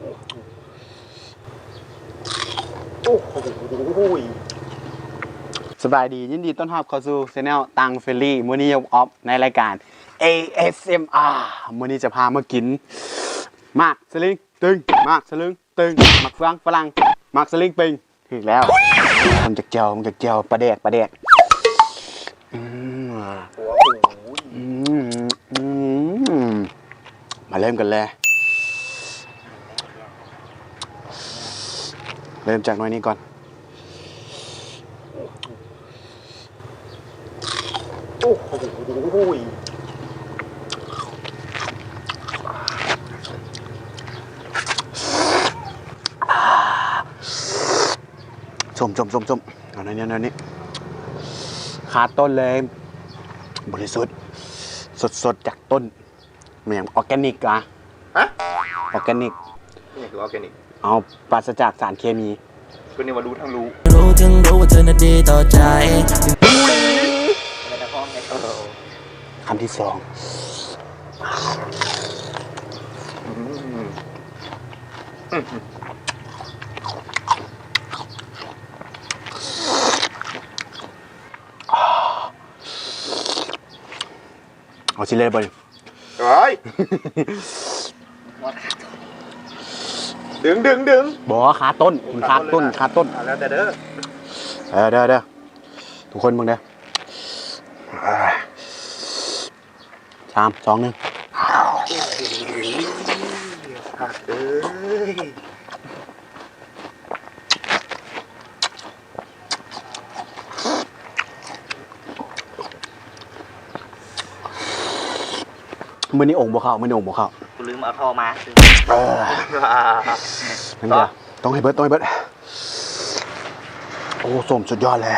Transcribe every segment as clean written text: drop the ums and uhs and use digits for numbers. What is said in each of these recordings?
โอ้โหสบายดียินดีต้อนรับเข้าสู่ช anel ตังเฟลลี่มื้อนี้ยกออฟในรายการ ASMR มื้อนี้จะพามากินมากสลิงตึงมากสลิงตึงมักฝรั่งมากสลิงปิงถึงแล้วมันจะเจียวปลาแดกมาเริ่มกันเลยเริ่มจากน้อยนี้ก่อนโอ้โหชมเอาในนี้ขาดต้นเลยบริสุทธิ์สดจากต้นเหมือนออร์แกนิกอะฮะออร์แกนิกนี่คือออร์แกนิกเอาปราศจากสารเคมีก็นี่ว่ารู้ทั้งรู้ว่าเธอน่ะดีต่อใจคำที่สองเอาชิ้นเล็กไปเฮ้ยดึงบอกว่าขาต้นขาต้นแล้วแต่เด้อทุกคนมึงเด้อ3 2 1มือนี้องค์บ่เข้ากูลืมเอาท่อมานั่นเดียวต้องให้เบิร์ดโอ้ส้มสุดยอดเลย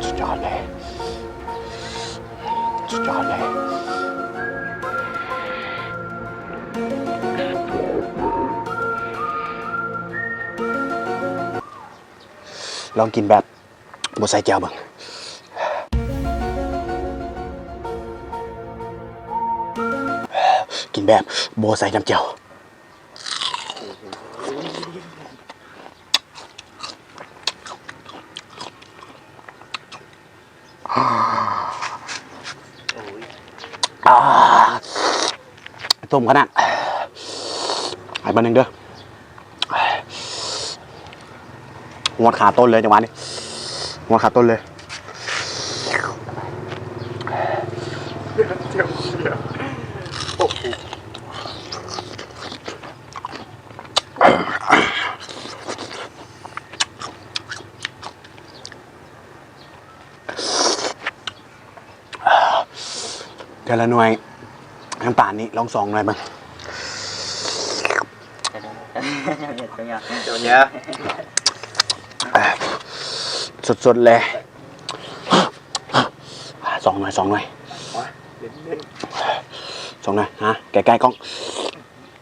สุดยอดเลยลองกินแบบบ่ใส่แจ่วบ้างกินแบบบ่ใส่น้ำแจ่วต้มขนาดให้บ้านหนึ่งเด้อหัวขาต้นเลยจังหวะนี้หัวขาต้นเลยเดี๋ยวละหน่วยทางป่านนี้ลอง2 หน่วยมั้งเดี๋ยวนี้สดเลย2 หน่วย2 หน่วยฮะใกล้ๆกล้อง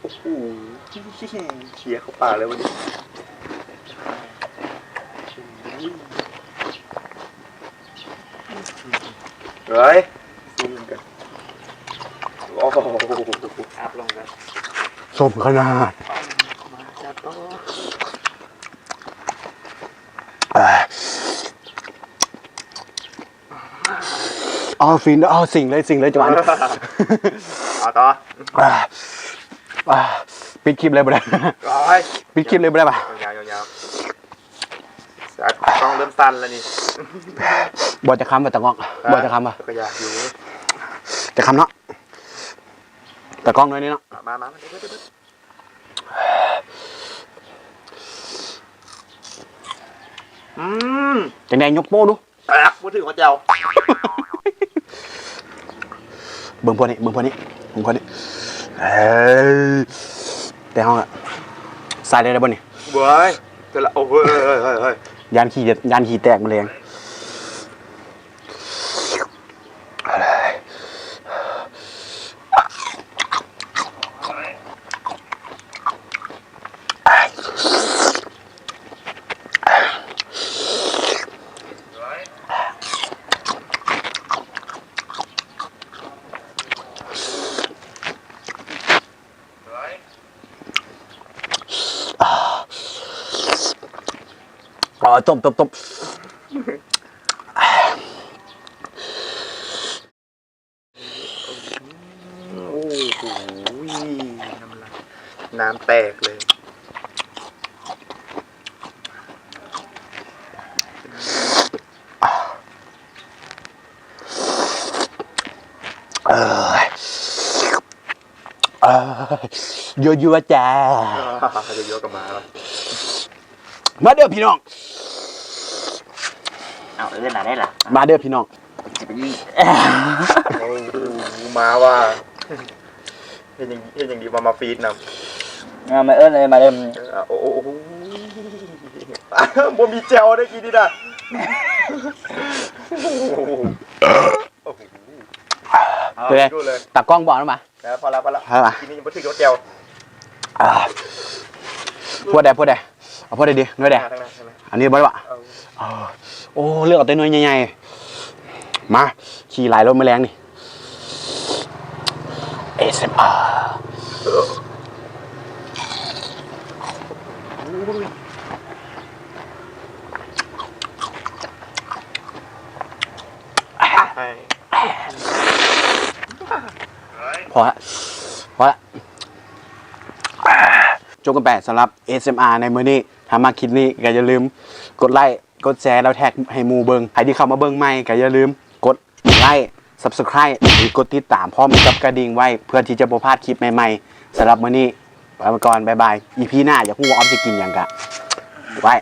โอ้โหเชียร์เข้าปากเลยวันนี้เฮ้ยซูมกันโอ้โหอัพลงกันสมขนาดมาจัดต่อฟินสิ่งเลยจังหวะนี้เอาต่อปิดคลิปเลยบ่ได้ปิดคลิปเลยบ่ได้ป่ะยาวแต่ต้องเริ่มสั้นแล้วนี่บ่จะคำป่ะตะก้องบ่จะคำป่ะก็อยากอยู่จะคำเนาะตะก้องเลยนี่เนาะมาจังแดงยกโป้ดูพูดถึงว่าเจ้าเบิ่งพวกนี้แต่ห้องอะใส่ได้บ่นี่เว้ยแต่ละโอ้เฮ้ยยานขี่แตกมาแรง อ๋อต้มโอ้โหน้ำแตกเลย ยัวๆจ้า จะเยอะกับมาแล้ว มาเด้อพี่น้อง เอาหนาได้หรอ มาเด้อพี่น้อง จะไปยี่ โอ้โหมาว่าเห็นอย่างดีมาฟีดนะ มาเลยมาเริ่ม โอ้โหบ่มีเจลได้กินดินะเอาดูเลย ตากล้องบอกแล้วมา แล้วพอแล้ว เอามา กินนี่ยังไม่ถึงรสเจล พูดได้เอาพูดได้ดีน้อยแด ทั้งนั้น อันนี้บ่ได้ปะโอ้เลือกเอาแต่น้อยใหญ่ๆมาขี่หลายรถแมลงนี่ ASMR พอละจบกันไปสำหรับ ASMR ในมื้อนี้ถ้ามาคลิปนี้ก็อย่าลืมกดไลค์กดแชร์แล้วแท็กให้หมู่เบิงใครที่เข้ามาเบิงใหม่ก็อย่าลืมกดไลค์ Subscribe หรือกดติดตามพร้อมกับกระดิ่งไว้เพื่อที่จะบ่พลาดคลิปใหม่ๆสำหรับมื้อนี้ไปก่อนบ๊ายบาย EP หน้าอยากฮู้ว่าออฟสิกินหยังกะไว้